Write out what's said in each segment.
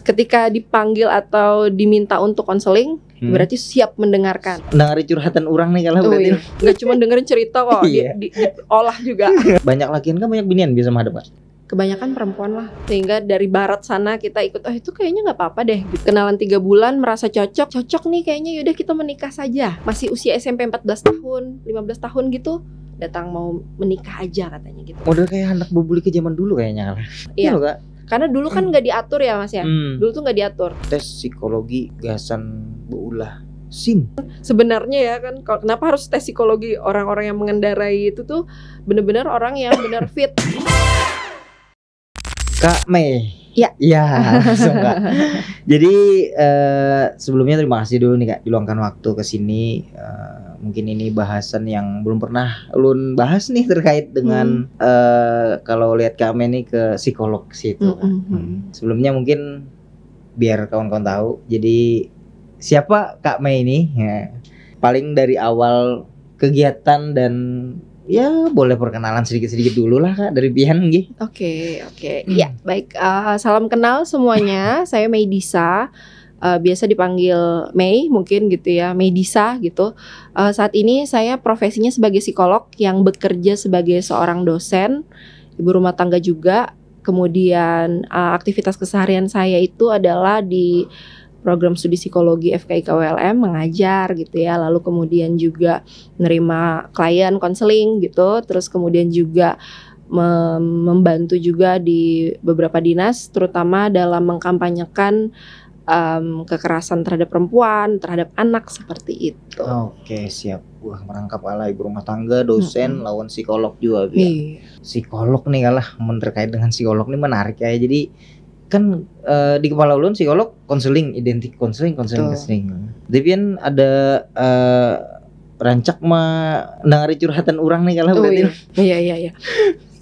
Ketika dipanggil atau diminta untuk konseling, berarti siap mendengarkan. Dengerin curhatan orang nih kalau berarti. Iya. Gak cuma dengerin cerita kok, Iya. diolah juga. Banyak lakian kan banyak binian bisa menghadap Kak? Kebanyakan perempuan lah. Sehingga dari barat sana kita ikut, itu kayaknya gak apa-apa deh. Kenalan 3 bulan, merasa cocok nih kayaknya, yaudah kita menikah saja. Masih usia SMP 14 tahun, 15 tahun gitu, datang mau menikah aja katanya gitu. Model kayak anak bubuli ke zaman dulu kayaknya. Iya. Loh, Kak. Karena dulu kan gak diatur ya Mas ya. Dulu tuh gak diatur. Tes psikologi gasan beulah SIM. Sebenarnya ya kan, kenapa harus tes psikologi? Orang-orang yang mengendarai itu tuh benar-benar orang yang benar fit. Kak Mei. Ya. Iya, langsung Kak. Jadi sebelumnya terima kasih dulu nih Kak diluangkan waktu ke sini. Mungkin ini bahasan yang belum pernah ulun bahas nih terkait dengan kalau lihat Kak Mei nih ke psikolog situ. Sebelumnya mungkin biar kawan-kawan tahu. Jadi siapa Kak Mei ini? Ya, paling dari awal kegiatan dan ya boleh perkenalan sedikit-sedikit dulu lah Kak dari Pian gitu. Oke. Ya, baik. Salam kenal semuanya. Saya Mei Disa. Biasa dipanggil Mei mungkin gitu ya, Mei Disa gitu. Saat ini saya profesinya sebagai psikolog yang bekerja sebagai seorang dosen, ibu rumah tangga juga. Kemudian aktivitas keseharian saya itu adalah di program studi psikologi FKI KWLM, mengajar gitu ya. Lalu kemudian juga menerima klien konseling gitu. Terus kemudian juga membantu juga di beberapa dinas, terutama dalam mengkampanyekan kekerasan terhadap perempuan, terhadap anak seperti itu. Oke, siap. Wah, merangkap ala ibu rumah tangga, dosen, lawan psikolog juga ya. Psikolog nih kalah, terkait dengan psikolog nih menarik ya. Jadi kan di kepala ulun psikolog konseling, identik konseling. Tapi kan ada rancak dengerin curhatan orang nih kalah berarti. Iya.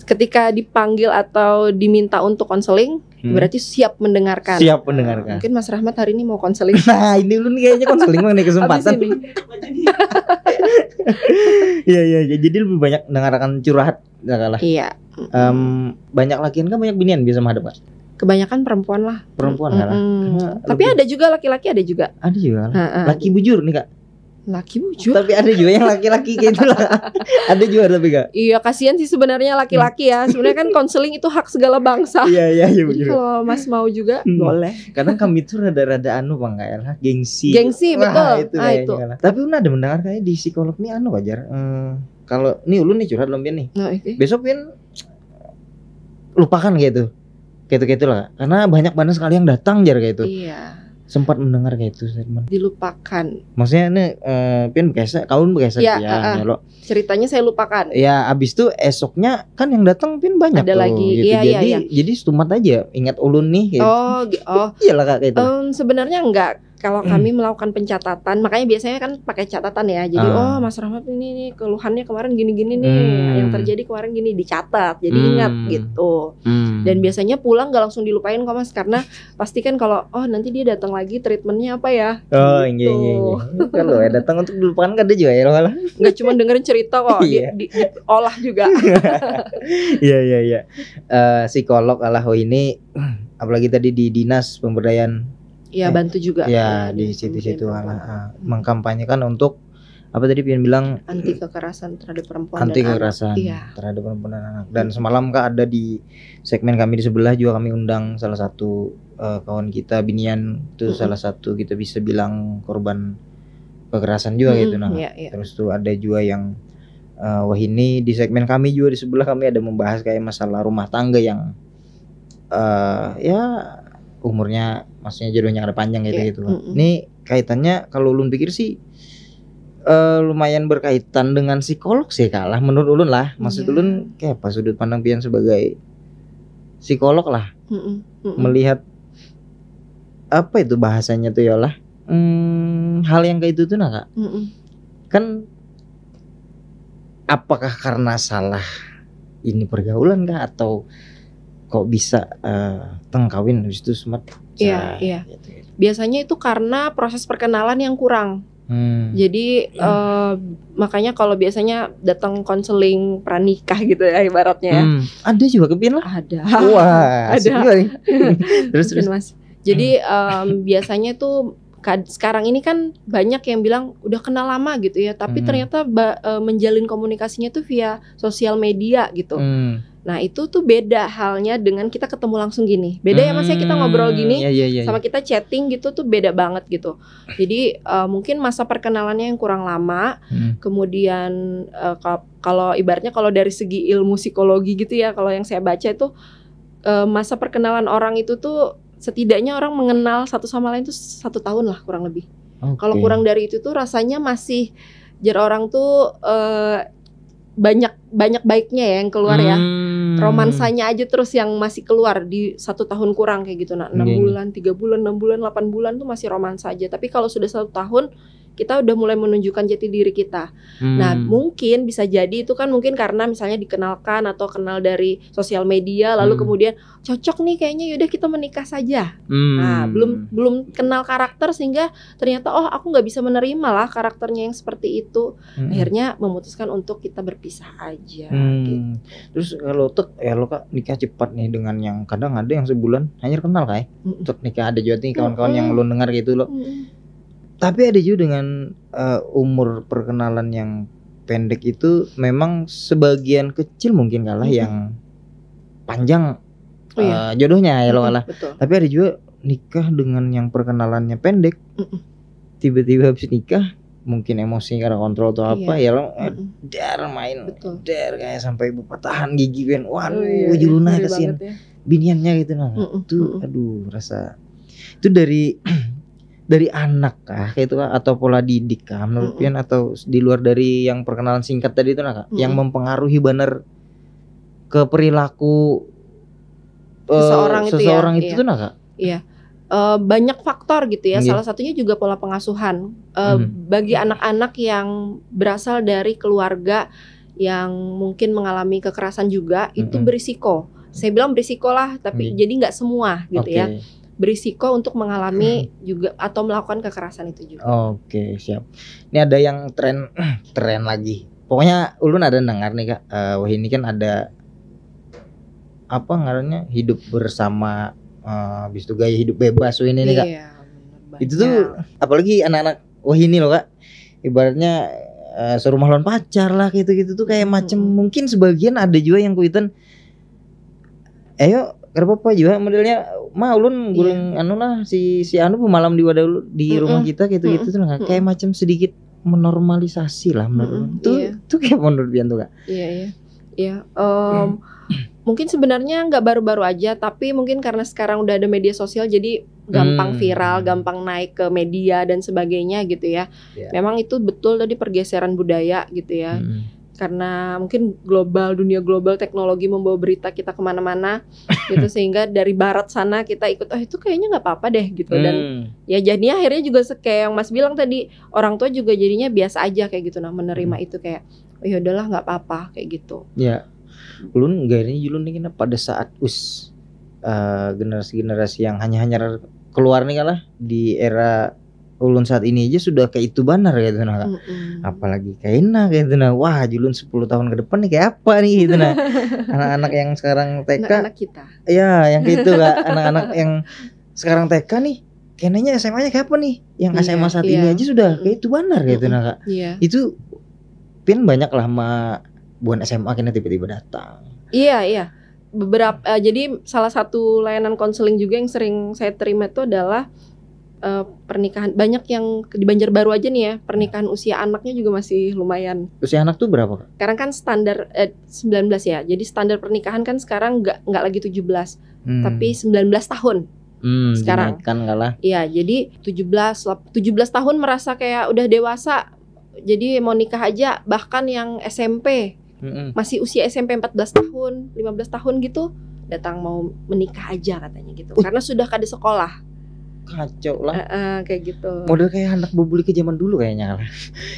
Ketika dipanggil atau diminta untuk konseling, berarti siap mendengarkan. Siap mendengarkan. Mungkin Mas Rahmat hari ini mau konseling. Nah, ini lu nih kayaknya konseling nih kesempatan. Iya. Jadi lebih banyak mendengarkan curhat enggak kalah. Iya. Banyak lakian kan banyak binian bisa menghadap Kak? Kebanyakan perempuan lah. Perempuan kalah. Tapi ada juga laki-laki, ada juga. Ada juga. Laki bujur nih Kak. Laki bujur. Tapi ada juga yang laki-laki kayak itulah. Ada juga tapi Kak. Iya, kasihan sih sebenarnya laki-laki ya. Sebenarnya kan konseling itu hak segala bangsa. Iya Jadi betul. kalau Mas mau juga boleh. Kadang kami tuh rada-rada Bang kayak lah, gengsi. Betul. Itu. Tapi Una ada mendengar kayak di psikolog nih wajar. Kalau nih ulun nih curhat lombian nih. Besok Pian lupakan gitu. Kayak lah. Karena banyak banget sekali yang datang jar kayak itu. Iya. Sempat mendengar kayak itu statement. Dilupakan. Maksudnya nih Pian kaun bekeset ya. Ceritanya saya lupakan. Ya abis itu esoknya kan yang datang Pian banyak ada tuh, lagi. gitu. Iya. Jadi stumat aja ingat ulun nih gitu. Oh. Iyalah Kak kayak itu. Sebenarnya enggak. Kalau kami melakukan pencatatan, makanya biasanya kan pakai catatan ya. Jadi Mas Rahmat ini nih keluhannya kemarin gini-gini nih, yang terjadi kemarin gini, dicatat. Jadi ingat gitu. Dan biasanya pulang nggak langsung dilupain kok Mas, karena pasti kan kalau nanti dia datang lagi treatmentnya apa ya? Iya. Kalau datang untuk dilupakan kan dia juga ya malah. Nggak cuma dengerin cerita kok, diolah juga. Iya. Psikolog ini apalagi tadi di dinas pemberdayaan. Ya bantu juga. Ya di situ-situ mengkampanyekan untuk apa tadi Pian bilang anti kekerasan terhadap perempuan terhadap perempuan dan anak. Dan semalam Kak ada di segmen kami di sebelah juga kami undang salah satu kawan kita binian itu salah satu kita bisa bilang korban kekerasan juga gitu Terus tuh ada juga yang wah ini di segmen kami juga di sebelah kami ada membahas kayak masalah rumah tangga yang ya umurnya maksudnya jodohnya ada panjang gitu. Ini kaitannya kalau ulun pikir sih lumayan berkaitan dengan psikolog sih kalah menurut ulun lah. Maksud ulun kayak apa sudut pandang Pian sebagai psikolog lah. Melihat apa itu bahasanya tuh ya lah. Hal yang kayak itu tuh Kak. Kan apakah karena salah ini pergaulan kah atau kok bisa kawin habis itu smart? Iya. Gitu. Biasanya itu karena proses perkenalan yang kurang. Jadi makanya kalau biasanya datang konseling pranikah gitu ya ibaratnya. Ada juga kepian lah. Ada. Wah, ada. terus Mas. Jadi biasanya tuh sekarang ini kan banyak yang bilang udah kenal lama gitu ya, tapi ternyata menjalin komunikasinya tuh via sosial media gitu. Nah itu tuh beda halnya dengan kita ketemu langsung gini. Beda ya Mas ya, kita ngobrol gini sama kita chatting gitu tuh beda banget gitu. Jadi mungkin masa perkenalannya yang kurang lama. Kemudian kalau ibaratnya kalau dari segi ilmu psikologi gitu ya, kalau yang saya baca itu masa perkenalan orang itu tuh setidaknya orang mengenal satu sama lain tuh 1 tahun lah kurang lebih. Kalau kurang dari itu tuh rasanya masih jar orang tuh banyak baiknya ya yang keluar ya. Romansanya aja terus yang masih keluar di 1 tahun kurang kayak gitu. Nah 6 bulan, 3 bulan, 6 bulan, 8 bulan tuh masih romansa aja. Tapi kalau sudah 1 tahun kita udah mulai menunjukkan jati diri kita. Nah mungkin bisa jadi itu kan mungkin karena misalnya dikenalkan atau kenal dari sosial media, lalu kemudian cocok nih kayaknya yaudah kita menikah saja. Nah belum kenal karakter sehingga ternyata oh aku nggak bisa menerima lah karakternya yang seperti itu. Akhirnya memutuskan untuk kita berpisah aja. Gitu. Terus kalau lo Kak nikah cepat nih dengan yang kadang ada yang sebulan hanya kenal kayak. Untuk nikah ada juga nih kawan-kawan yang lo dengar gitu lo. Tapi ada juga dengan umur perkenalan yang pendek itu memang sebagian kecil mungkin kalah yang panjang jodohnya ya lo kalah. Tapi ada juga nikah dengan yang perkenalannya pendek. Tiba-tiba habis nikah mungkin emosi karena kontrol atau apa ya lo main kayak sampai patahan gigi kan. Waduh juluna kasihan biniannya gitu nah. Itu aduh rasa itu dari anak kah kayak itu kah atau pola didik kah menurut Pian atau di luar dari yang perkenalan singkat tadi itu nah kak yang mempengaruhi benar ke perilaku seseorang itu tuh nah kak? Iya. Banyak faktor gitu ya. Salah satunya juga pola pengasuhan. Bagi anak-anak yang berasal dari keluarga yang mungkin mengalami kekerasan juga itu berisiko. Saya bilang berisiko lah, tapi jadi nggak semua gitu ya. Berisiko untuk mengalami juga atau melakukan kekerasan itu juga. Oke, siap. Ini ada yang tren lagi. Pokoknya ulun ada dengar nih kak. Wah ini kan ada apa ngarannya hidup bersama, habis itu gaya hidup bebas ini nih kak. Itu tuh apalagi anak-anak wah ini loh kak. Ibaratnya serumah lawan pacar lah gitu-gitu tuh kayak macem mungkin sebagian ada juga yang kuitan. Ayo kenapa juga modelnya ulun gureng anu lah si anu pemalam di wadah di rumah kita gitu-gitu tuh kayak macam sedikit menormalisasi lah menurut tuh kayak menurut Bian tuh kak. Iya. Mungkin sebenarnya nggak baru-baru aja, tapi mungkin karena sekarang udah ada media sosial jadi gampang viral, gampang naik ke media dan sebagainya gitu ya. Memang itu betul tadi pergeseran budaya gitu ya. Karena mungkin dunia global teknologi membawa berita kita kemana-mana gitu sehingga dari barat sana kita ikut itu kayaknya nggak apa-apa deh gitu dan ya jadinya akhirnya juga kayak yang Mas bilang tadi orang tua juga jadinya biasa aja kayak gitu menerima itu kayak oh ya udahlah nggak apa-apa kayak gitu. Ya, ulun gayanya ulun nih pada saat generasi-generasi yang hanya keluar nih kalah di era ulun saat ini aja sudah kayak itu benar gitu nah kak. Apalagi kayaknya gitu nah wah julun 10 tahun ke depan nih kayak apa nih gitu nah anak-anak yang sekarang TK anak-anak kita ya yang gitu kak anak-anak yang sekarang TK nih kayaknya SMA-nya kayak apa nih yang SMA saat ini aja sudah kayak itu benar gitu nah kak. Itu Pian banyak lah buan SMA kayaknya tiba-tiba datang. Iya beberapa jadi salah satu layanan konseling juga yang sering saya terima itu adalah pernikahan banyak yang di Banjarbaru aja nih ya pernikahan usia anaknya juga masih lumayan. Usia anak tuh berapa? Sekarang kan standar 19 ya. Jadi standar pernikahan kan sekarang nggak lagi 17 tapi 19 tahun. Sekarang kan kalah. Iya, jadi 17 tahun merasa kayak udah dewasa. Jadi mau nikah aja bahkan yang SMP masih usia SMP 14 tahun, 15 tahun gitu datang mau menikah aja katanya gitu. Karena sudah kada sekolah. Kacau lah kayak gitu model kayak anak bubuli ke zaman dulu kayaknya lah.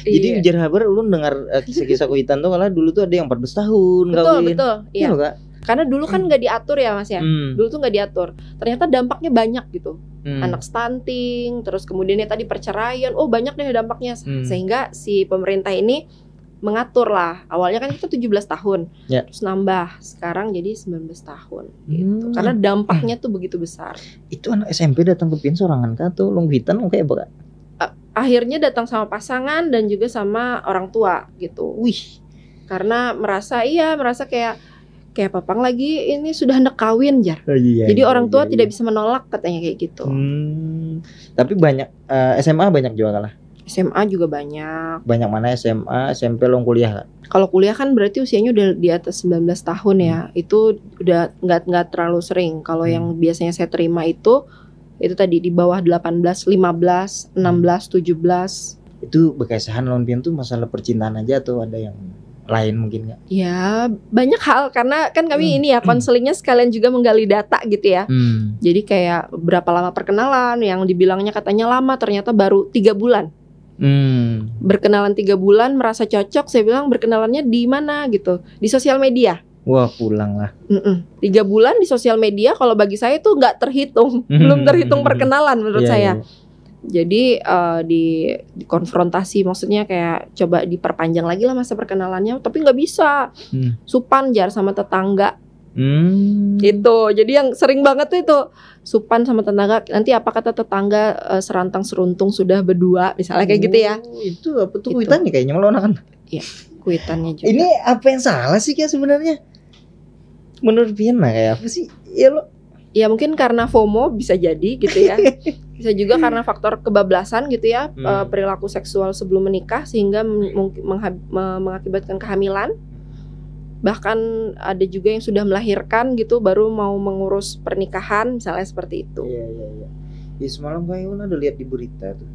Jadi biar habar lu dengar kisah-kisah kuitan tuh kalau dulu tuh ada yang 14 tahun betul iya kak. Karena dulu kan nggak diatur ya mas ya. Dulu tuh nggak diatur ternyata dampaknya banyak gitu. Anak stunting terus kemudian tadi perceraian banyak deh dampaknya sehingga si pemerintah ini mengatur lah. Awalnya kan kita 17 tahun, Ya. terus nambah sekarang jadi 19 tahun gitu. Karena dampaknya tuh begitu besar. Itu anak SMP datang ke PIN sorangan kah atau longgitan kayak apa Kak? Akhirnya datang sama pasangan dan juga sama orang tua gitu. Wih, Karena merasa kayak papang lagi ini sudah hendak kawin Jar. iya, Jadi iya, orang tua iya, tidak iya. bisa menolak katanya kayak gitu. Tapi banyak SMA banyak juga kalah. SMA juga banyak. Banyak mana SMA, SMP, long kuliah Kak? Kalau kuliah kan berarti usianya udah di atas 19 tahun ya. Itu udah nggak terlalu sering. Kalau yang biasanya saya terima itu tadi di bawah 18, 15, 16, 17. Itu berkesahan lawan PIN tuh masalah percintaan aja atau ada yang lain mungkin nggak? Ya banyak hal karena kan kami ini ya konselingnya sekalian juga menggali data gitu ya. Jadi kayak berapa lama perkenalan, yang dibilangnya katanya lama ternyata baru 3 bulan. Berkenalan 3 bulan merasa cocok, saya bilang berkenalannya di mana gitu, di sosial media. Wah pulang lah. 3 bulan di sosial media kalau bagi saya itu nggak terhitung, belum terhitung perkenalan menurut saya. Jadi di konfrontasi, maksudnya kayak coba diperpanjang lagi lah masa perkenalannya, tapi nggak bisa. Supan Jar sama tetangga. Gitu. Jadi yang sering banget tuh itu supan sama tetangga. Nanti apa kata tetangga, serantang seruntung sudah berdua, misalnya kayak gitu ya. Itu apa tuh Gitu. kuitannya kayaknya malah kan? Iya, kuitannya juga. Ini apa yang salah sih Kak sebenarnya? Menurut Piana kayak apa sih? Ya lo. Ya mungkin karena FOMO bisa jadi gitu ya. Bisa juga karena faktor kebablasan gitu ya, perilaku seksual sebelum menikah sehingga mengakibatkan kehamilan. Bahkan ada juga yang sudah melahirkan gitu baru mau mengurus pernikahan, misalnya seperti itu. Iya. Ya semalam kayak udah lihat di berita tuh,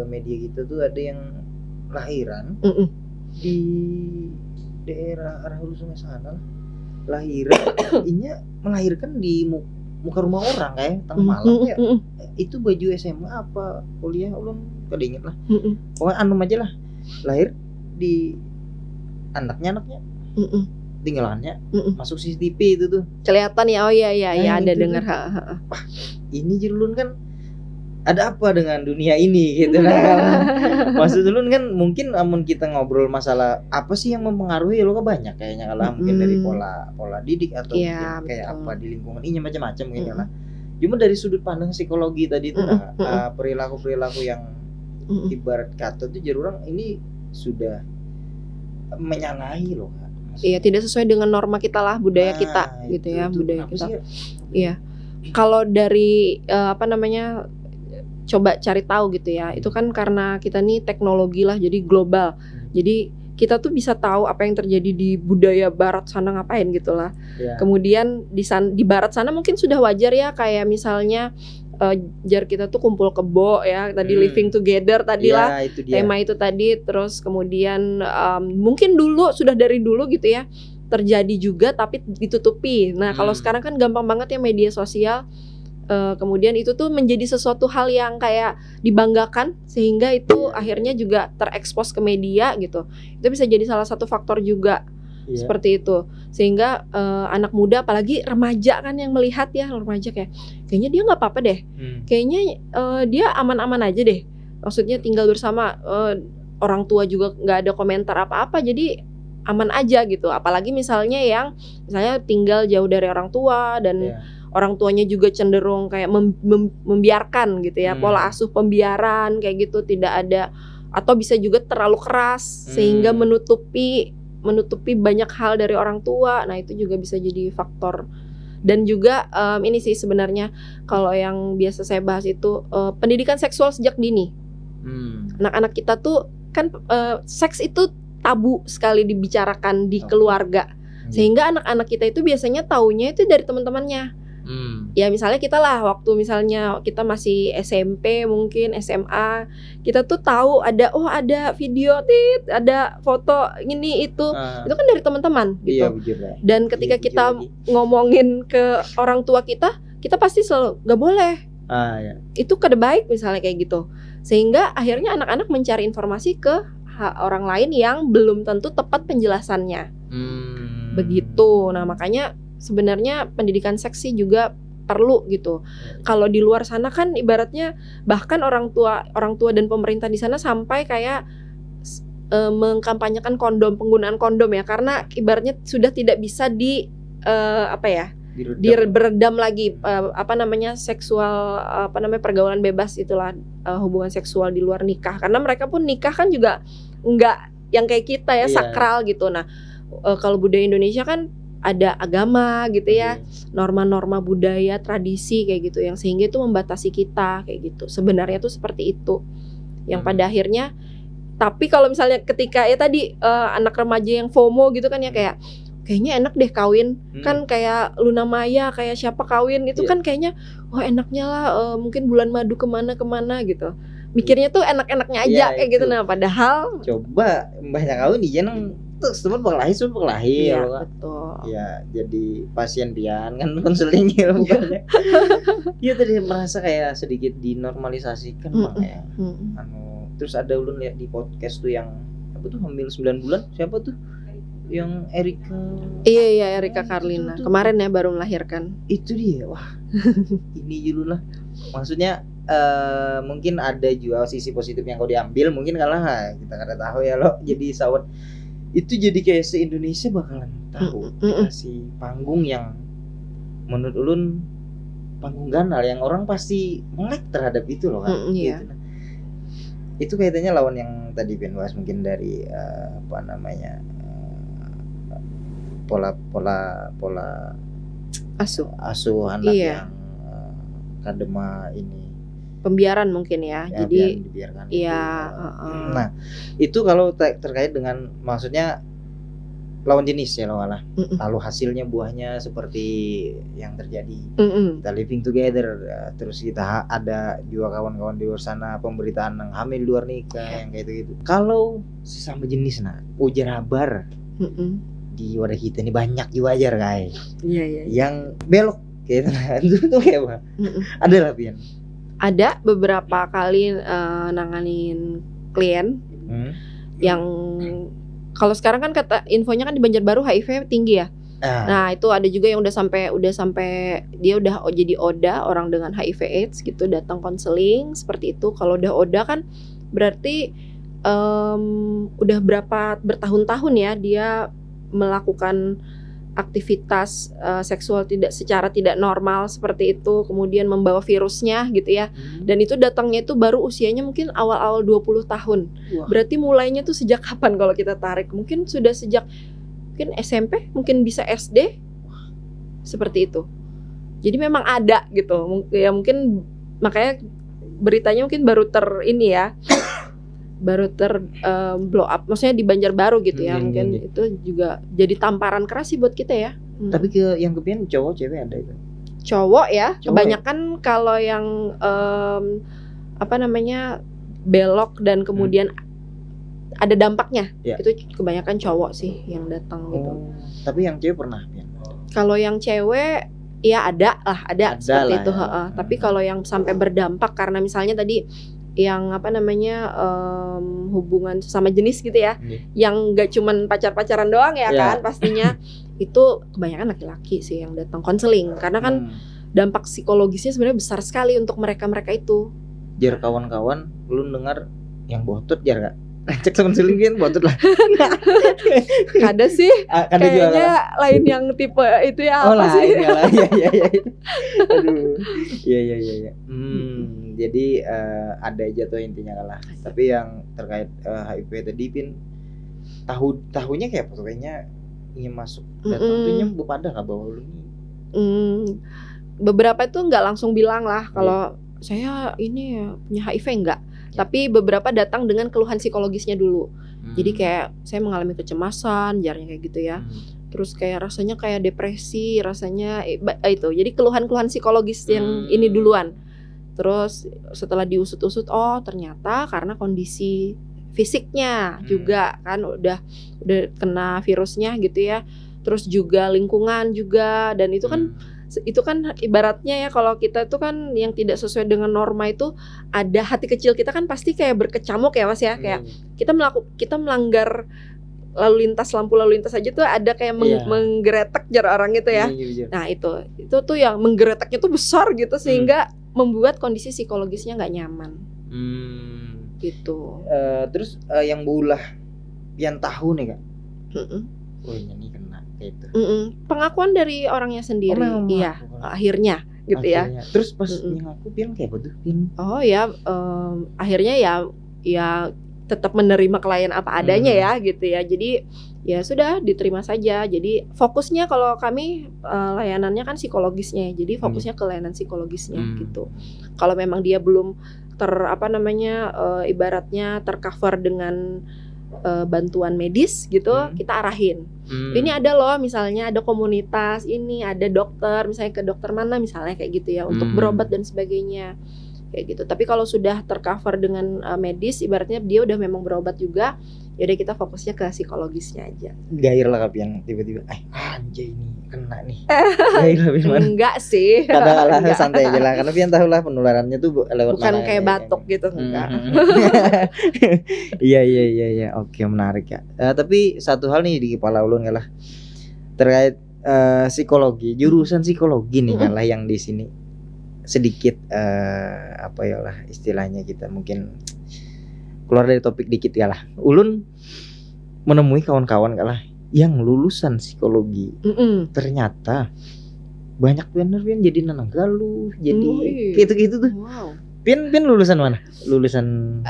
media kita tuh ada yang lahiran di daerah arah hulu sungai sana lah. Lahiran, inya melahirkan di muka rumah orang kayak tengah malam ya. Itu baju SMA apa kuliah ulun kada inget lah. Pokoknya anum aja lah. Lahir di anaknya tinggalannya masuk CCTV itu tuh. Kelihatan ya. Oh iya ada itu dengar. Wah, ini Ulun kan ada apa dengan dunia ini gitu nah. Maksud Ulun kan mungkin amun kita ngobrol masalah apa sih yang mempengaruhi lo kan banyak kayaknya kalah mungkin dari pola didik atau mungkin kayak apa di lingkungan ini macam-macam mungkin lah. Cuma dari sudut pandang psikologi tadi itu perilaku-perilaku yang ibarat kata tuh jadi orang ini sudah menyalahi loh. Iya, tidak sesuai dengan norma kita lah, budaya kita gitu ya, budaya kita. Iya. Kalau dari coba cari tahu gitu ya. Itu kan karena kita nih teknologi lah, jadi global. Jadi kita tuh bisa tahu apa yang terjadi di budaya barat sana ngapain gitu lah. Kemudian di barat sana mungkin sudah wajar ya, kayak misalnya jar kita tuh kumpul kebo ya, tadi living together tadi lah, tema itu tadi. Terus kemudian mungkin sudah dari dulu gitu ya terjadi juga tapi ditutupi. Nah kalau sekarang kan gampang banget ya media sosial, kemudian itu tuh menjadi sesuatu hal yang kayak dibanggakan sehingga itu akhirnya juga terekspos ke media gitu. Itu bisa jadi salah satu faktor juga. Seperti itu, sehingga anak muda apalagi remaja kan yang melihat ya, remaja kayaknya dia nggak apa-apa deh, kayaknya dia aman-aman aja deh, maksudnya tinggal bersama, orang tua juga nggak ada komentar apa-apa, jadi aman aja gitu. Apalagi misalnya tinggal jauh dari orang tua dan orang tuanya juga cenderung kayak membiarkan gitu ya, pola asuh pembiaran kayak gitu, tidak ada, atau bisa juga terlalu keras sehingga menutupi banyak hal dari orang tua. Nah itu juga bisa jadi faktor. Dan juga ini sih sebenarnya kalau yang biasa saya bahas itu pendidikan seksual sejak dini. Anak-anak kita tuh kan seks itu tabu sekali dibicarakan di keluarga, sehingga anak-anak kita itu biasanya taunya itu dari teman-temannya. Ya misalnya kita lah, waktu misalnya kita masih SMP mungkin SMA, kita tuh tahu ada video ada foto ini itu kan dari teman-teman gitu. Dan ketika kita ngomongin ke orang tua kita pasti selalu nggak boleh, itu kada baik misalnya kayak gitu, sehingga akhirnya anak-anak mencari informasi ke orang lain yang belum tentu tepat penjelasannya. Begitu. Nah makanya sebenarnya pendidikan seks juga perlu gitu. Kalau di luar sana kan ibaratnya bahkan orang tua dan pemerintah di sana sampai kayak mengkampanyekan kondom, penggunaan kondom ya, karena ibaratnya sudah tidak bisa beredam lagi seksual pergaulan bebas itulah, hubungan seksual di luar nikah, karena mereka pun nikah kan juga nggak yang kayak kita ya, sakral gitu. Nah kalau budaya Indonesia kan ada agama gitu ya, norma-norma budaya, tradisi kayak gitu, yang sehingga itu membatasi kita kayak gitu. Sebenarnya tuh seperti itu yang pada akhirnya. Tapi kalau misalnya ketika ya tadi anak remaja yang FOMO gitu kan ya, kayaknya enak deh kawin, kan kayak Luna Maya, kayak siapa kawin itu kan kayaknya enaknya lah, mungkin bulan madu kemana gitu, mikirnya tuh enak-enaknya aja kayak gitu. Nah padahal coba banyak kawin di jeneng tuh semua berkelahi ya, betul ya, jadi pasien pian kan konseling ya bukannya. Iya tadi merasa kayak sedikit dinormalisasikan makanya. Terus ada ulun lihat di podcast tuh yang apa tuh, hamil 9 bulan, siapa tuh yang Erika? Iya Erika Carlina itu kemarin ya baru melahirkan. Itu dia, wah ini dulu lah. Maksudnya mungkin ada juga sisi positif yang kau diambil, mungkin kalah kita kada tahu ya lo. Jadi sawat itu jadi kayak se-Indonesia bakalan tahu kasih panggung yang menurut ulun panggung ganal yang orang pasti melek terhadap itu loh kan. Gitu. Itu kaitannya lawan yang tadi Ben bahas, mungkin dari pola asuh anak yang kadema ini, pembiaran mungkin ya jadi dibiarkan iya. Nah itu kalau terkait dengan maksudnya lawan jenis ya lawan lah. Lalu hasilnya buahnya seperti yang terjadi, kita living together, terus kita ada juga kawan-kawan di luar sana pemberitaan yang hamil luar nikah yang kayak gitu. Kalau sesama jenis ujar habar di wadah kita ini banyak juga ajar guys. Iya. Yang belok kayak itu tuh kayak apa? Ada lah Pian. Ada beberapa kali nanganin klien yang kalau sekarang kan kata infonya kan di Banjarbaru HIV tinggi ya. Nah itu ada juga yang udah sampai dia udah jadi ODA, orang dengan HIV/AIDS gitu, datang konseling seperti itu. Kalau udah ODA kan berarti udah bertahun-tahun ya dia melakukan aktivitas seksual secara tidak normal seperti itu, kemudian membawa virusnya gitu ya. Dan itu datangnya itu baru usianya mungkin awal-awal 20 tahun. Berarti mulainya tuh sejak kapan kalau kita tarik? Mungkin sudah sejak mungkin SMP, mungkin bisa SD. Seperti itu. Jadi memang ada gitu. Ya mungkin makanya beritanya mungkin baru blow up, maksudnya di Banjarbaru gitu ya. Mungkin itu juga jadi tamparan keras sih buat kita ya. Tapi yang kepian cowok cewek ada itu? Cowok ya, kebanyakan kalau yang belok dan kemudian ada dampaknya, itu kebanyakan cowok sih yang datang gitu. Tapi yang cewek pernah Pian? Kalau yang cewek ya ada seperti itu ya. Tapi kalau yang sampai berdampak karena misalnya tadi yang hubungan sama jenis gitu ya, yang gak cuman pacaran doang ya kan pastinya itu kebanyakan laki-laki sih yang datang konseling, karena kan dampak psikologisnya sebenarnya besar sekali untuk mereka itu. Jar kawan-kawan lu dengar yang botot jar gak? Cek konseling kan botot lah. Kada sih, kayaknya lain yang tipe itu ya. Apa sih? Iya. Aduh. Iya. Jadi ada jatuh intinya kalah. Tapi yang terkait HIV tadi Pin, tahunya kayak apa tuh, kayaknya ingin masuk datangnya bepada nggak bawa lu nih? Beberapa itu nggak langsung bilang lah kalau saya ini punya HIV enggak. Tapi beberapa datang dengan keluhan psikologisnya dulu. Jadi kayak saya mengalami kecemasan, jarnya kayak gitu ya. Terus kayak rasanya kayak depresi, rasanya itu. Jadi keluhan-keluhan psikologis yang ini duluan. Terus setelah diusut-usut, oh ternyata karena kondisi fisiknya juga kan udah kena virusnya gitu ya. Terus juga lingkungan juga, dan itu kan ibaratnya ya, kalau kita itu kan yang tidak sesuai dengan norma itu ada hati kecil kita kan pasti kayak berkecamuk ya Mas ya, kayak kita melanggar lampu lalu lintas aja tuh ada kayak menggretek jar orang gitu ya. Nah itu tuh yang menggereteknya tuh besar gitu sehingga membuat kondisi psikologisnya nggak nyaman. Gitu. Terus yang beulah pian tahu nih Kak. Mm-mm. Oh ini kena kayak itu. Pengakuan dari orangnya sendiri, iya, akhirnya gitu Akhirnya. ya. Terus pas yang aku pian kayak apa tuh? Oh ya, akhirnya ya tetap menerima klien apa adanya ya gitu ya. Jadi ya sudah diterima saja. Jadi fokusnya kalau kami layanannya kan psikologisnya, jadi fokusnya ke layanan psikologisnya gitu. Kalau memang dia belum ibaratnya tercover dengan bantuan medis gitu, kita arahin. Ini ada loh, misalnya ada komunitas, ini ada dokter, misalnya ke dokter mana misalnya kayak gitu ya, untuk berobat dan sebagainya kayak gitu. Tapi kalau sudah tercover dengan medis, ibaratnya dia udah memang berobat juga, ya udah kita fokusnya ke psikologisnya aja. Gair lah Kak yang tiba-tiba, anjay ini kena nih. Gair lah gimana? Enggak sih. Kadang-kadang santai aja lah, karena pian tahu lah penularannya tuh lewat bukan kayak batuk gitu, enggak. Iya. Oke, menarik ya. Tapi satu hal nih di kepala ulun lah terkait psikologi, jurusan psikologi nih kan lah yang di sini sedikit apa ya lah istilahnya, kita mungkin keluar dari topik dikit ya lah. Ulun menemui kawan-kawan kalah yang lulusan psikologi, ternyata banyak bener jadi nananggaluh, jadi gitu-gitu tuh. Wow. Pian lulusan mana? Lulusan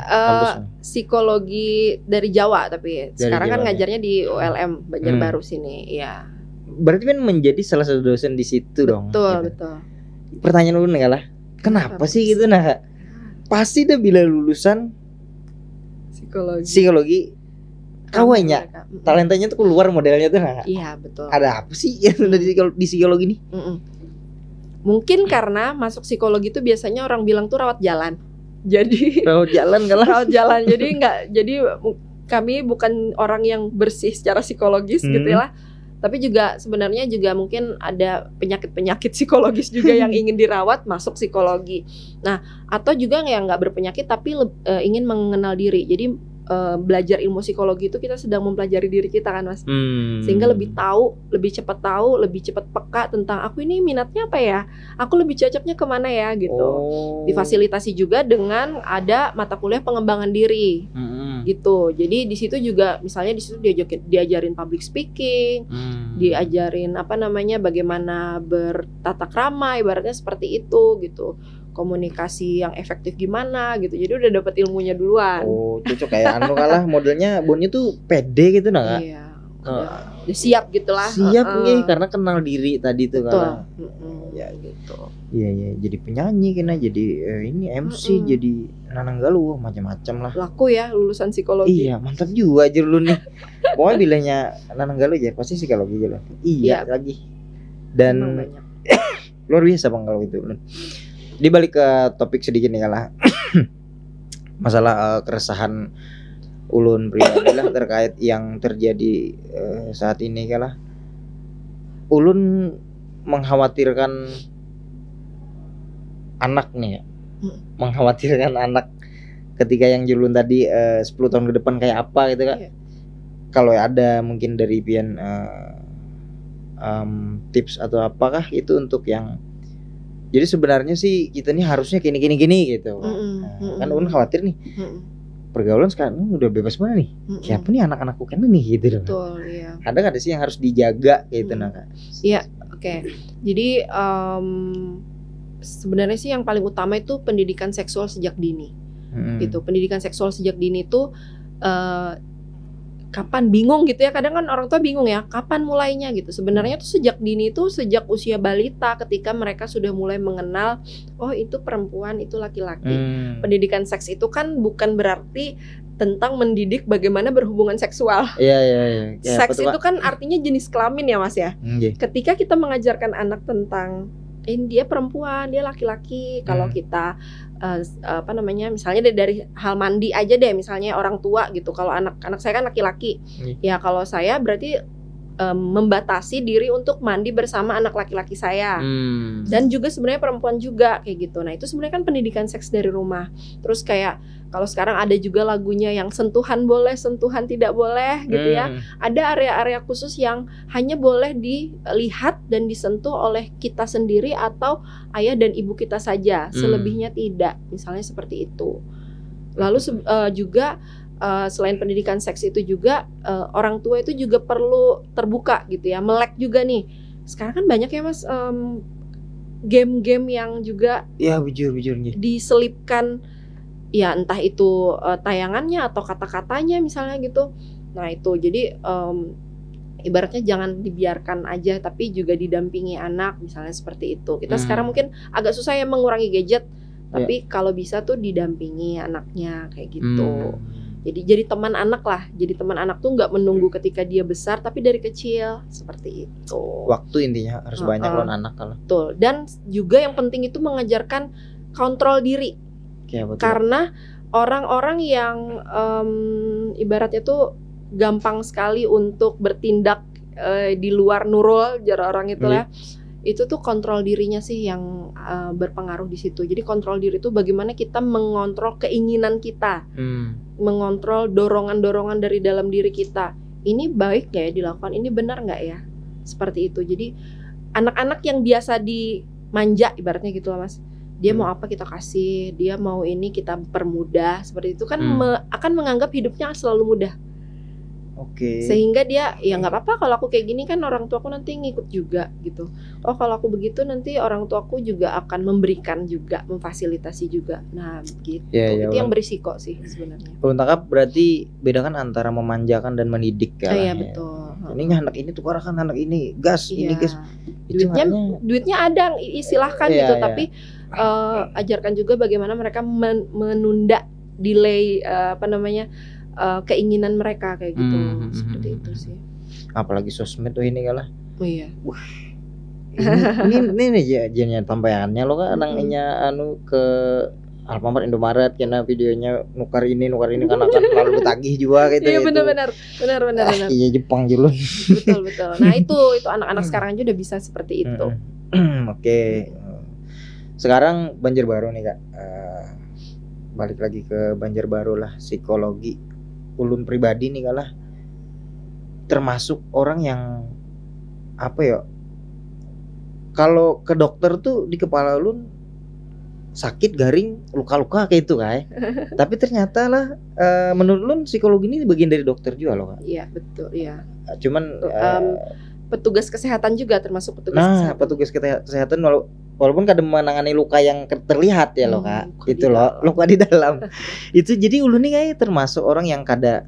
psikologi dari Jawa, tapi sekarang Jawa, kan ngajarnya di ULM Banjarbaru sini, ya. Berarti Pian menjadi salah satu dosen di situ dong. Betul. Pertanyaan ulun nih lah, kenapa sih gitu nah? Pasti dah bila lulusan psikologi kawainya talentanya tuh keluar modelnya tuh nah. Iya betul. Ada apa sih yang di psikologi nih? Mungkin karena masuk psikologi itu biasanya orang bilang tuh rawat jalan. Jadi rawat jalan kalah. Rawat jalan. Jadi kami bukan orang yang bersih secara psikologis gitu ya lah. Tapi juga sebenarnya juga mungkin ada penyakit-penyakit psikologis juga yang ingin dirawat masuk psikologi. Nah, atau juga yang nggak berpenyakit tapi ingin mengenal diri. Jadi belajar ilmu psikologi itu kita sedang mempelajari diri kita kan Mas, sehingga lebih cepat peka tentang aku ini minatnya apa ya, aku lebih cocoknya kemana ya gitu. Difasilitasi juga dengan ada mata kuliah pengembangan diri gitu. Jadi di situ juga misalnya di situ diajarin public speaking, diajarin bagaimana bertata krama, ibaratnya seperti itu gitu. Komunikasi yang efektif gimana gitu. Jadi udah dapat ilmunya duluan. Oh, cocok kayak kalah modelnya bonnya tuh pede gitu nah. Iya. Udah siap gitulah. Siap nih karena kenal diri tadi tuh kan. Ya gitu. Iya, jadi penyanyi kena, jadi ini MC, jadi nananggaluh macam-macam lah. Laku ya lulusan psikologi. Iya, mantap juga aja lu nih. Pokoknya bilangnya nananggaluh aja pasti psikologi aja lah. Iya lagi. Dan luar biasa Bang kalau itu. Di balik ke topik sedikit nih kalah masalah keresahan ulun pribadi lah terkait yang terjadi saat ini kalah. Ulun mengkhawatirkan anak nih ya. Mengkhawatirkan anak ketika yang julun tadi 10 tahun ke depan kayak apa gitu Kak. Kalau ada mungkin dari pian tips atau apakah itu untuk yang jadi sebenarnya sih kita nih harusnya gini gitu. Kan ulun khawatir nih. Pergaulan sekarang udah bebas mana nih? Siapa nih anak-anakku kan nih gitu. Betul, iya. Ada sih yang harus dijaga gitu nah Kak. Iya, oke. Jadi sebenarnya sih yang paling utama itu pendidikan seksual sejak dini. Gitu. Pendidikan seksual sejak dini itu kapan bingung gitu ya, kadang kan orang tua bingung ya kapan mulainya gitu. Sebenarnya tuh sejak dini tuh sejak usia balita, ketika mereka sudah mulai mengenal oh itu perempuan, itu laki-laki. Pendidikan seks itu kan bukan berarti tentang mendidik bagaimana berhubungan seksual. Iya. Seks itu kan artinya jenis kelamin ya Mas ya. Ketika kita mengajarkan anak tentang dia perempuan, dia laki-laki, kalau kita misalnya dari hal mandi aja deh, misalnya orang tua gitu, kalau anak saya kan laki-laki, ya kalau saya berarti membatasi diri untuk mandi bersama anak laki-laki saya, dan juga sebenarnya perempuan juga kayak gitu. Nah itu sebenarnya kan pendidikan seks dari rumah. Terus kayak kalau sekarang ada juga lagunya yang sentuhan boleh, sentuhan tidak boleh gitu ya. Ada area-area khusus yang hanya boleh dilihat dan disentuh oleh kita sendiri atau ayah dan ibu kita saja, selebihnya tidak. Misalnya seperti itu. Lalu juga selain pendidikan seks itu juga orang tua itu juga perlu terbuka gitu ya, melek juga nih. Sekarang kan banyak ya Mas game-game yang juga Ya bujur nih. diselipkan ya entah itu tayangannya atau kata-katanya misalnya gitu. Nah itu jadi ibaratnya jangan dibiarkan aja, tapi juga didampingi anak misalnya seperti itu. Kita sekarang mungkin agak susah ya mengurangi gadget, tapi kalau bisa tuh didampingi anaknya kayak gitu. Jadi teman anak lah. Jadi teman anak tuh nggak menunggu ketika dia besar, tapi dari kecil seperti itu. Waktu intinya harus banyak loh anak kalau. Betul. Dan juga yang penting itu mengajarkan kontrol diri. Karena orang-orang yang ibaratnya tuh gampang sekali untuk bertindak di luar nurul, jar orang itu lah. Itu tuh kontrol dirinya sih yang berpengaruh di situ. Jadi kontrol diri itu bagaimana kita mengontrol keinginan kita, mengontrol dorongan-dorongan dari dalam diri kita. Ini baik nggak ya dilakukan? Ini benar nggak ya? Seperti itu. Jadi anak-anak yang biasa dimanja, ibaratnya gitu lah Mas. Dia mau apa kita kasih, dia mau ini kita permudah. Seperti itu kan akan menganggap hidupnya selalu mudah. Sehingga dia ya nggak apa-apa kalau aku kayak gini kan orang tuaku nanti ngikut juga gitu. Oh kalau aku begitu nanti orang tuaku juga akan memberikan juga, memfasilitasi juga. Nah gitu. Itu yang berisiko sih sebenarnya. Tangkap berarti bedakan antara memanjakan dan mendidik ya. Iya betul. Ini anak ini tuh kan anak ini gas, ini gas. Duitnya ada, istilahkan gitu. Tapi ajarkan juga bagaimana mereka menunda, delay keinginan mereka kayak gitu. Seperti itu sih. Apalagi sosmed tuh ini kalah. Oh iya. Ini jadinya tambahannya lo kan anaknya ke Alfamart Indomaret karena videonya nukar ini kan akan lalu betagih juga gitu. Iya benar. Iya Jepang dulu. Betul. Nah itu anak-anak sekarang aja udah bisa seperti itu. Oke. Sekarang Banjarbaru nih Kak. Balik lagi ke Banjarbaru lah, psikologi. Ulun pribadi nih kalah termasuk orang yang apa ya, kalau ke dokter tuh di kepala ulun sakit, garing, luka-luka kayak itu kayak. Tapi ternyata lah menurut ulun psikologi ini bagian dari dokter juga loh Kak. Iya betul iya. Cuman petugas kesehatan juga termasuk petugas kesehatan. Petugas kesehatan walaupun kadang menangani luka yang terlihat ya loh Kak. Itu loh luka di dalam. Itu jadi ulun nih kayak termasuk orang yang kada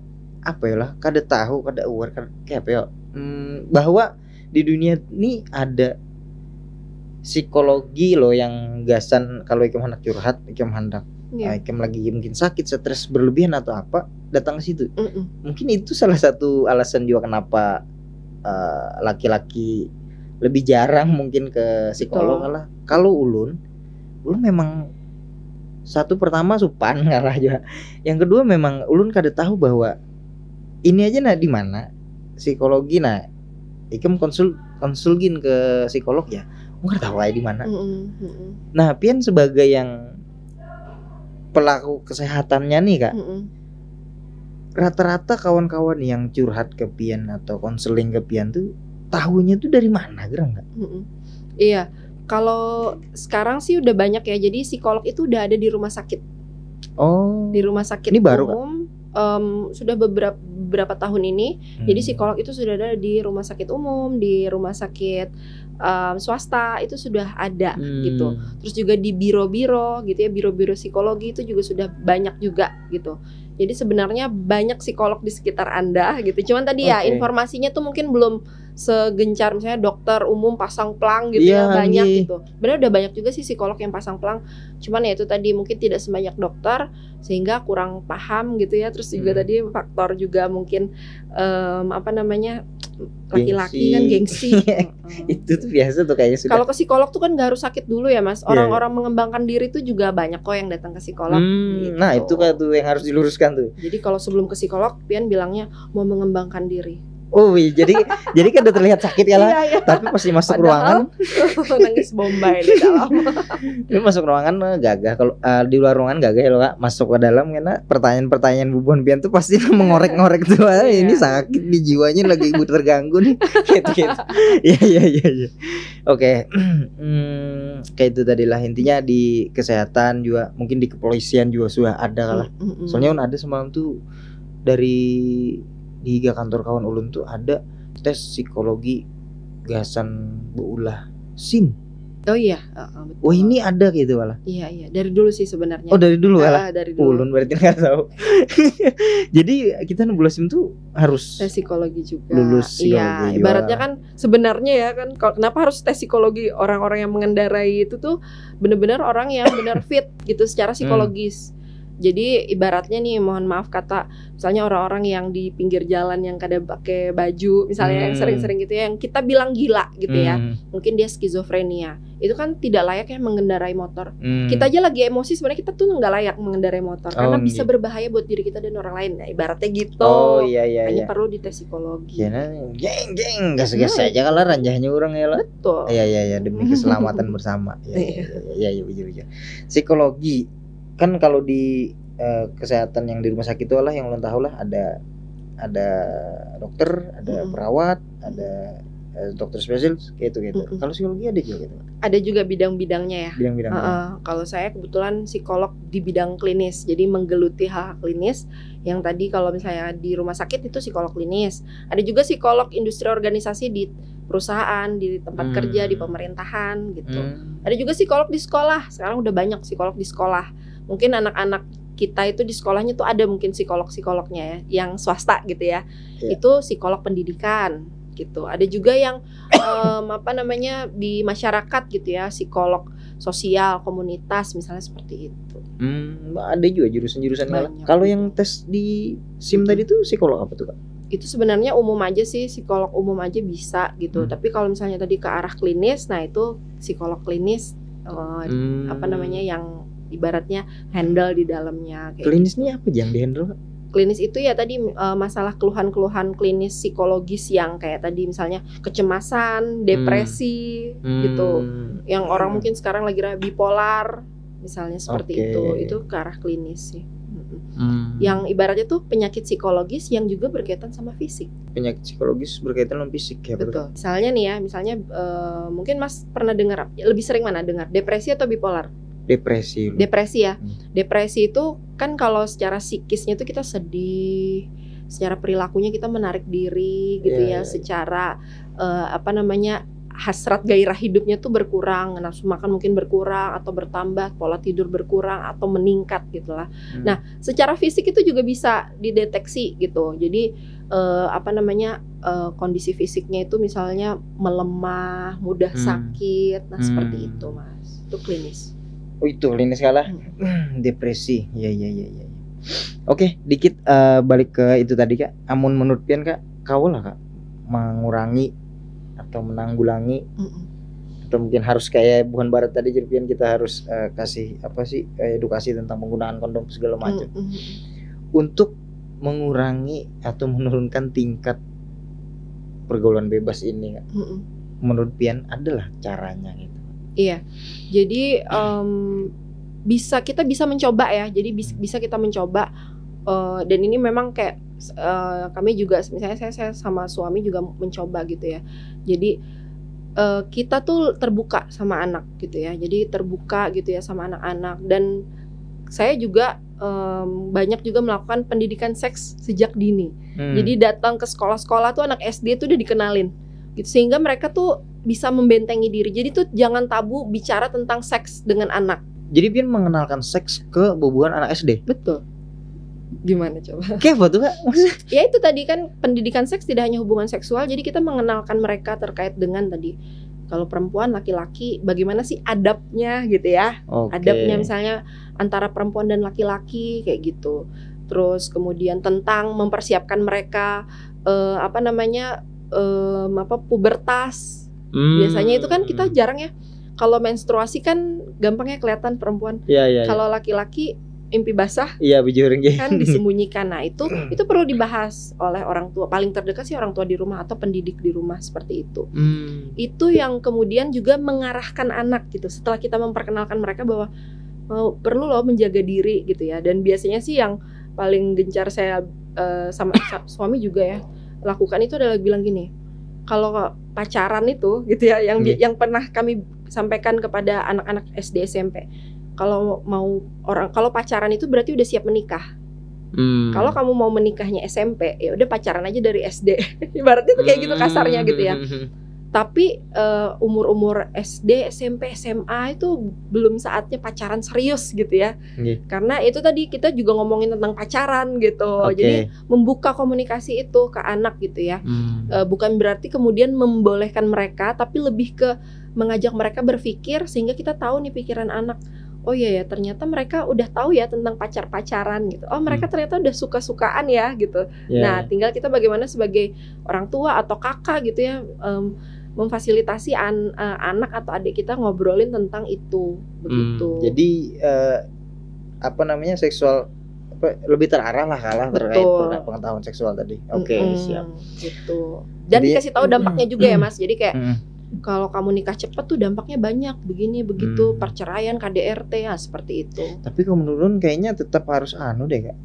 apa ya lah, kada tahu, kada aware, kayak apa ya, bahwa di dunia ini ada psikologi loh yang gasan. Kalau ikem hendak curhat, ikem hendak ikem lagi mungkin sakit, stres berlebihan atau apa, datang ke situ. Mungkin itu salah satu alasan juga kenapa laki-laki lebih jarang mungkin ke psikolog lah. Kalau ulun memang satu pertama supan ngarah juga. Yang kedua memang ulun kada tahu bahwa ini aja di mana psikologi ikem konsulgin ke psikolog ya. Nggak tahu aja di mana. Nah, pian sebagai yang pelaku kesehatannya nih Kak. Rata-rata kawan-kawan yang curhat ke pian atau konseling ke pian tuh tahunya tuh dari mana gerang Kak? Iya, kalau sekarang sih udah banyak ya. Jadi psikolog itu udah ada di rumah sakit. Di rumah sakit ini baru umum. Sudah beberapa tahun ini. Jadi psikolog itu sudah ada di rumah sakit umum, di rumah sakit swasta itu sudah ada gitu. Terus juga di biro-biro gitu ya, biro-biro psikologi itu juga sudah banyak juga gitu. Jadi sebenarnya banyak psikolog di sekitar Anda gitu. Cuman tadi ya informasinya tuh mungkin belum segencar misalnya dokter umum pasang pelang gitu ya, banyak gitu. Benar udah banyak juga sih psikolog yang pasang pelang. Cuman ya itu tadi mungkin tidak sebanyak dokter sehingga kurang paham gitu ya. Terus juga tadi faktor juga mungkin laki-laki kan gengsi. Itu tuh biasa tuh kayaknya sudah. Kalau ke psikolog tuh kan gak harus sakit dulu ya Mas. Orang-orang mengembangkan diri tuh juga banyak kok yang datang ke psikolog gitu. Nah itu kan tuh yang harus diluruskan tuh. Jadi kalau sebelum ke psikolog Pian bilangnya mau mengembangkan diri. Jadi kan udah terlihat sakit ya lah. Tapi pasti masuk ruangan nangis bombay di dalam. Ini masuk ruangan gagah. Kalau di luar ruangan gagah ya loh Kak. Masuk ke dalam karena pertanyaan-pertanyaan bubuan Pian tuh pasti mengorek-ngorek tuh. Ini sakit di jiwanya lagi terganggu nih. Gitu. Iya. Oke. Kayak itu tadi lah intinya di kesehatan juga, mungkin di kepolisian juga sudah ada lah. Soalnya ada semalam tuh dari di kantor kawan ulun tuh ada tes psikologi gasan beulah SIM. Oh iya, betul. Oh ini ada gitu malah. Iya, dari dulu sih sebenarnya. Oh dari dulu malah. Dari dulu. Ulun berarti nggak tahu. Jadi kita 16 SIM tuh harus tes psikologi juga. lulus psikologi. Iya, ibaratnya kan sebenarnya ya kan, kenapa harus tes psikologi? Orang-orang yang mengendarai itu tuh benar-benar orang yang benar fit gitu secara psikologis. Jadi ibaratnya nih, mohon maaf kata, misalnya orang-orang yang di pinggir jalan yang kadang pakai baju, misalnya yang sering-sering gitu ya, yang kita bilang gila gitu ya, mungkin dia skizofrenia, itu kan tidak layak ya mengendarai motor. Kita aja lagi emosi, sebenarnya kita tuh nggak layak mengendarai motor karena bisa berbahaya buat diri kita dan orang lain. Nah, ibaratnya gitu. Oh iya. Hanya perlu dites psikologi. Ya, geng, gas aja kalau ranjahnya orang ya lah. Betul. Iya demi keselamatan bersama. Iya, betul. Psikologi kan kalau di kesehatan yang di rumah sakit itu lah yang lo tahu lah, ada dokter, ada perawat, ada dokter spesialis kayak itu. Kalau psikologi ada juga gitu. Ada juga bidang-bidangnya ya. Bidang-bidangnya. Kalau saya kebetulan psikolog di bidang klinis, jadi menggeluti hal klinis. Yang tadi kalau misalnya di rumah sakit itu psikolog klinis. Ada juga psikolog industri organisasi di perusahaan, di tempat kerja, di pemerintahan gitu. Ada juga psikolog di sekolah. Sekarang udah banyak psikolog di sekolah. Mungkin anak-anak kita itu di sekolahnya tuh ada mungkin psikolog-psikolognya ya, yang swasta gitu ya. Itu psikolog pendidikan gitu. Ada juga yang di masyarakat gitu ya, psikolog sosial, komunitas misalnya seperti itu. Ada juga jurusan-jurusan malah. Kalau yang tes di SIM tadi tuh psikolog apa tuh Kak? Itu sebenarnya umum aja sih, psikolog umum aja bisa gitu. Tapi kalau misalnya tadi ke arah klinis, nah itu psikolog klinis yang ibaratnya handle di dalamnya. Klinis ini apa yang di handle? Klinis itu ya tadi masalah keluhan-keluhan klinis psikologis yang kayak tadi misalnya kecemasan, depresi gitu. Yang orang mungkin sekarang lagi bipolar misalnya seperti itu ke arah klinis sih. Yang ibaratnya tuh penyakit psikologis yang juga berkaitan sama fisik. Penyakit psikologis berkaitan sama fisik ya. Betul. Misalnya nih ya, mungkin Mas pernah dengar, lebih sering mana dengar, depresi atau bipolar? Depresi ya. Depresi itu kan kalau secara psikisnya itu kita sedih, secara perilakunya kita menarik diri gitu secara hasrat gairah hidupnya tuh berkurang, nafsu makan mungkin berkurang atau bertambah, pola tidur berkurang atau meningkat gitulah. Nah, secara fisik itu juga bisa dideteksi gitu. Jadi kondisi fisiknya itu misalnya melemah, mudah sakit. Nah, seperti itu Mas. Itu klinis. Oh itu klinis kalah. Depresi. Iya. Oke, dikit balik ke itu tadi Kak. Amun menurut pian Kak, kau lah Kak mengurangi atau menanggulangi atau mungkin harus kayak bukan barat tadi jadi pian kita harus kasih edukasi tentang penggunaan kondom segala macam. Untuk mengurangi atau menurunkan tingkat pergaulan bebas ini Kak. Menurut pian adalah caranya gitu. Iya, jadi kita bisa mencoba ya. Jadi bisa kita mencoba dan ini memang kayak kami juga, misalnya saya sama suami juga mencoba gitu ya. Jadi kita tuh terbuka sama anak gitu ya. Jadi terbuka gitu ya sama anak-anak, dan saya juga banyak juga melakukan pendidikan seks sejak dini. Jadi datang ke sekolah-sekolah tuh anak SD tuh udah dikenalin gitu, sehingga mereka tuh bisa membentengi diri. Jadi tuh jangan tabu bicara tentang seks dengan anak. Jadi pian mengenalkan seks ke bubuhan anak SD. Betul. Gimana coba? Kayak apa tuh Kak? Ya itu tadi kan, pendidikan seks tidak hanya hubungan seksual. Jadi kita mengenalkan mereka terkait dengan tadi, kalau perempuan, laki-laki, bagaimana sih adabnya gitu ya. Adabnya misalnya antara perempuan dan laki-laki kayak gitu. Terus kemudian tentang mempersiapkan mereka pubertas. Biasanya itu kan kita jarang ya. Kalau menstruasi kan gampangnya kelihatan perempuan. Kalau laki-laki mimpi basah, kan disembunyikan. Nah itu perlu dibahas oleh orang tua. Paling terdekat sih orang tua di rumah atau pendidik di rumah, seperti itu. Itu yang kemudian juga mengarahkan anak gitu. Setelah kita memperkenalkan mereka bahwa perlu loh menjaga diri gitu ya. Dan biasanya sih yang paling gencar saya sama suami juga ya lakukan itu adalah bilang gini, kalau pacaran itu gitu ya, yang pernah kami sampaikan kepada anak-anak SD SMP, kalau pacaran itu berarti udah siap menikah. Kalau kamu mau menikahnya SMP, ya udah pacaran aja dari SD. Ibaratnya tuh kayak gitu kasarnya gitu ya. Tapi umur-umur SD, SMP, SMA itu belum saatnya pacaran serius gitu ya. Karena itu tadi kita juga ngomongin tentang pacaran gitu. Jadi membuka komunikasi itu ke anak gitu ya. Bukan berarti kemudian membolehkan mereka, tapi lebih ke mengajak mereka berpikir sehingga kita tahu nih pikiran anak. Oh iya ya, ternyata mereka udah tahu ya tentang pacaran gitu. Oh mereka ternyata udah suka-sukaan ya gitu. Nah tinggal kita bagaimana sebagai orang tua atau kakak gitu ya, memfasilitasi anak atau adik kita ngobrolin tentang itu begitu. Jadi seksual lebih terarah lah terkait pengetahuan seksual tadi. Siap. Gitu. Dan dikasih tahu dampaknya juga ya Mas. Jadi kayak kalau kamu nikah cepat tuh dampaknya banyak begini begitu, perceraian, KDRT ya seperti itu. Tapi kalau menurun kayaknya tetap harus deh Kak.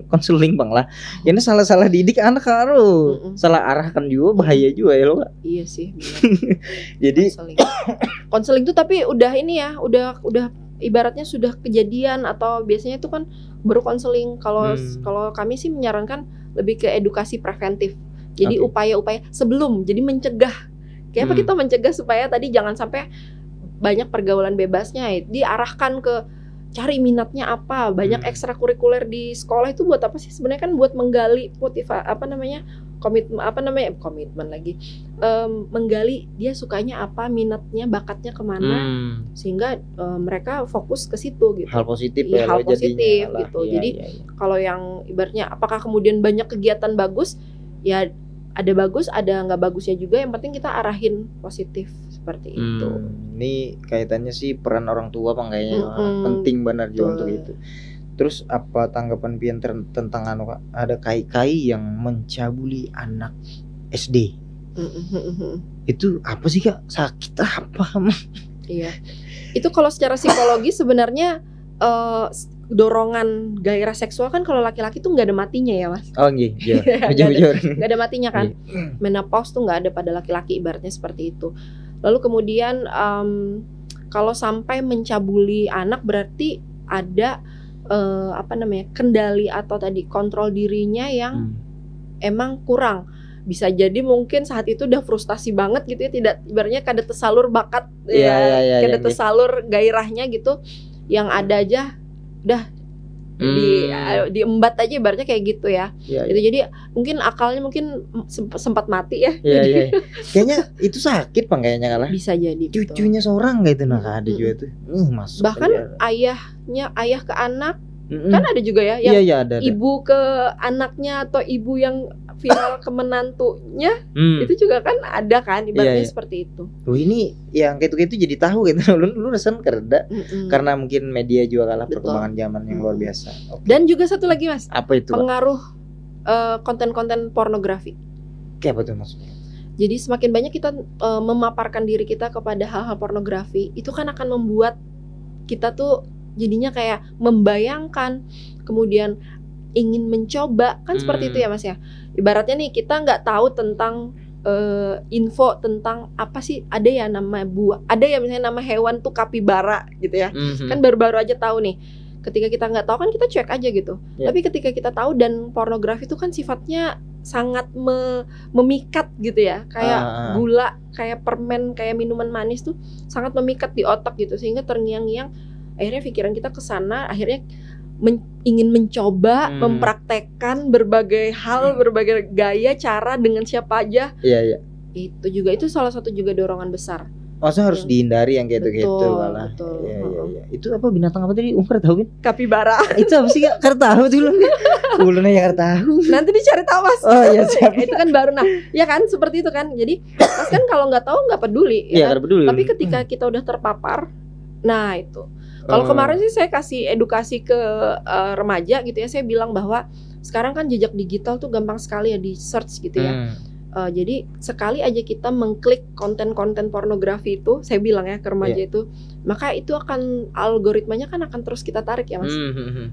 Konseling Bang lah. Ini salah didik anak harus salah arahkan juga bahaya juga ya lo Kak. Iya sih benar. Jadi konseling tuh tapi udah ini ya, udah ibaratnya sudah kejadian atau biasanya itu kan baru konseling. Kalau kami sih menyarankan lebih ke edukasi preventif. Jadi upaya-upaya sebelum, jadi mencegah. Kayak apa kita mencegah supaya tadi jangan sampai banyak pergaulan bebasnya, diarahkan ke cari minatnya apa, banyak ekstrakurikuler di sekolah itu buat apa sih? Sebenarnya kan buat menggali komitmen lagi, menggali dia sukanya apa, minatnya, bakatnya kemana, sehingga mereka fokus ke situ gitu. Hal positif hal positif gitu. Jadi kalau yang ibaratnya apakah kemudian banyak kegiatan bagus, ya ada bagus, ada nggak bagusnya juga. Yang penting kita arahin positif seperti itu. Ini kaitannya sih peran orang tua Bang kayaknya penting benar juga untuk itu. Terus apa tanggapan pian tentang ada kai-kai yang mencabuli anak SD? Itu apa sih Kak? Sakit apa? Iya. Itu kalau secara psikologi sebenarnya dorongan gairah seksual kan kalau laki-laki tuh nggak ada matinya ya Mas. Oh iya. Nggak ada matinya kan. Menopause tuh nggak ada pada laki-laki, ibaratnya seperti itu. Lalu kemudian kalau sampai mencabuli anak berarti ada kendali atau tadi kontrol dirinya yang emang kurang. Bisa jadi mungkin saat itu udah frustasi banget gitu ya, tidak ibaratnya kada tersalur bakat kada tersalur gairahnya gitu. Yang ada aja udah diembat aja ibaratnya kayak gitu ya. Itu jadi mungkin akalnya sempat mati ya. Kayaknya itu sakit Bang kayaknya kalah. Bisa jadi. Cucunya seorang gitu ada juga tuh. Masuk. Bahkan ayah ke anak kan ada juga ya yang ada. Ibu ke anaknya atau ibu yang viral ke menantunya itu juga kan ada kan ibaratnya seperti itu. Ini yang kayak itu jadi tahu gitu. Lu rasain kerda karena mungkin media juga kalah perkembangan zaman yang luar biasa. Dan juga satu lagi Mas. Apa itu? Pengaruh konten-konten pornografi. Kayak apa tuh maksudnya? Jadi semakin banyak kita memaparkan diri kita kepada hal-hal pornografi, itu kan akan membuat kita tuh jadinya kayak membayangkan, kemudian ingin mencoba kan seperti itu ya Mas ya. Ibaratnya nih kita nggak tahu tentang info tentang apa sih, ada ya nama buah, ada ya misalnya nama hewan tuh kapibara gitu ya. Kan baru-baru aja tahu nih. Ketika kita nggak tahu kan kita cuek aja gitu. Tapi ketika kita tahu, dan pornografi itu kan sifatnya sangat memikat gitu ya, kayak gula, kayak permen, kayak minuman manis tuh sangat memikat di otak gitu, sehingga terngiang-ngiang akhirnya pikiran kita ke sana, akhirnya ingin mencoba mempraktekkan berbagai hal, berbagai gaya, cara dengan siapa aja. Itu juga, itu salah satu juga dorongan besar. Masa harus dihindari yang kayak gitu malah. Iya. Itu apa binatang apa tadi? Umar tahu kan? Kapibara. Itu apa sih Kak? Kar tahu tuh lu. Ulunnya ya kar tahu. Nanti dicari tahu Mas. Oh iya siap. Itu kan baru ya kan seperti itu kan. Jadi Mas kan kalau nggak tahu nggak peduli. Iya nggak peduli. Tapi ketika kita udah terpapar, nah itu. Kalau kemarin sih saya kasih edukasi ke remaja gitu ya. Saya bilang bahwa sekarang kan jejak digital tuh gampang sekali ya di search gitu ya. Jadi sekali aja kita mengklik konten-konten pornografi itu, saya bilang ya ke remaja itu, maka itu akan algoritmanya kan akan terus kita tarik ya Mas.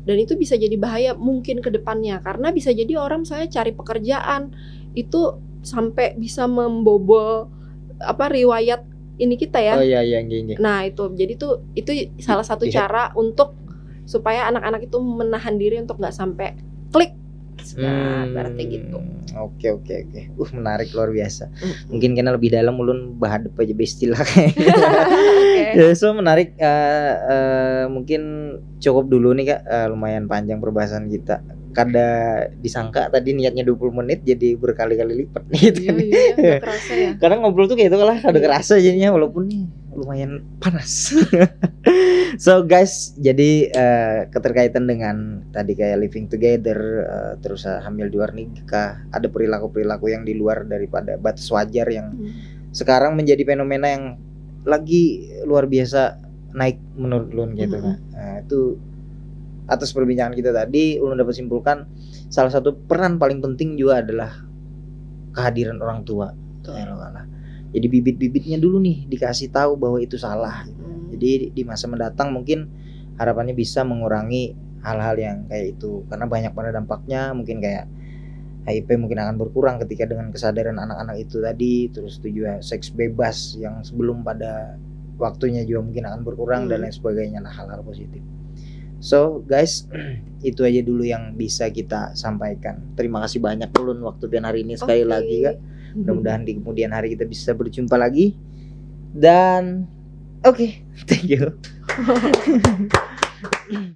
Dan itu bisa jadi bahaya mungkin ke depannya, karena bisa jadi orang saya cari pekerjaan itu sampai bisa membobol riwayat ini kita ya. Iya. Nah itu jadi itu salah satu cara untuk supaya anak-anak itu menahan diri untuk nggak sampai klik. Nah, berarti gitu. Oke. Menarik, luar biasa. Mungkin karena lebih dalam ulun bahadep aja bestilah kayaknya. So menarik. Mungkin cukup dulu nih Kak. Lumayan panjang perbahasan kita. Kada disangka tadi niatnya 20 menit jadi berkali-kali lipat nih. Iya, kerasa ya. Karena ngobrol tuh kayak itu lah, ada kerasa jadinya walaupun nih lumayan panas. So guys, jadi keterkaitan dengan tadi kayak living together, terus hamil di luar nikah, ada perilaku-perilaku yang di luar daripada batas wajar yang sekarang menjadi fenomena yang lagi luar biasa naik menurut Lun gitu kan. Nah, itu atas perbincangan kita tadi, ulun dapat simpulkan salah satu peran paling penting juga adalah kehadiran orang tua. Jadi bibit-bibitnya dulu nih dikasih tahu bahwa itu salah. Jadi di masa mendatang mungkin harapannya bisa mengurangi hal-hal yang kayak itu, karena banyak pada dampaknya. Mungkin kayak HIV mungkin akan berkurang ketika dengan kesadaran anak-anak itu tadi. Terus juga seks bebas yang sebelum pada waktunya juga mungkin akan berkurang dan lain sebagainya, lah hal-hal positif. So guys, itu aja dulu yang bisa kita sampaikan. Terima kasih banyak ulun waktu pian hari ini sekali lagi Kak. Mudah-mudahan di kemudian hari kita bisa berjumpa lagi. Dan thank you.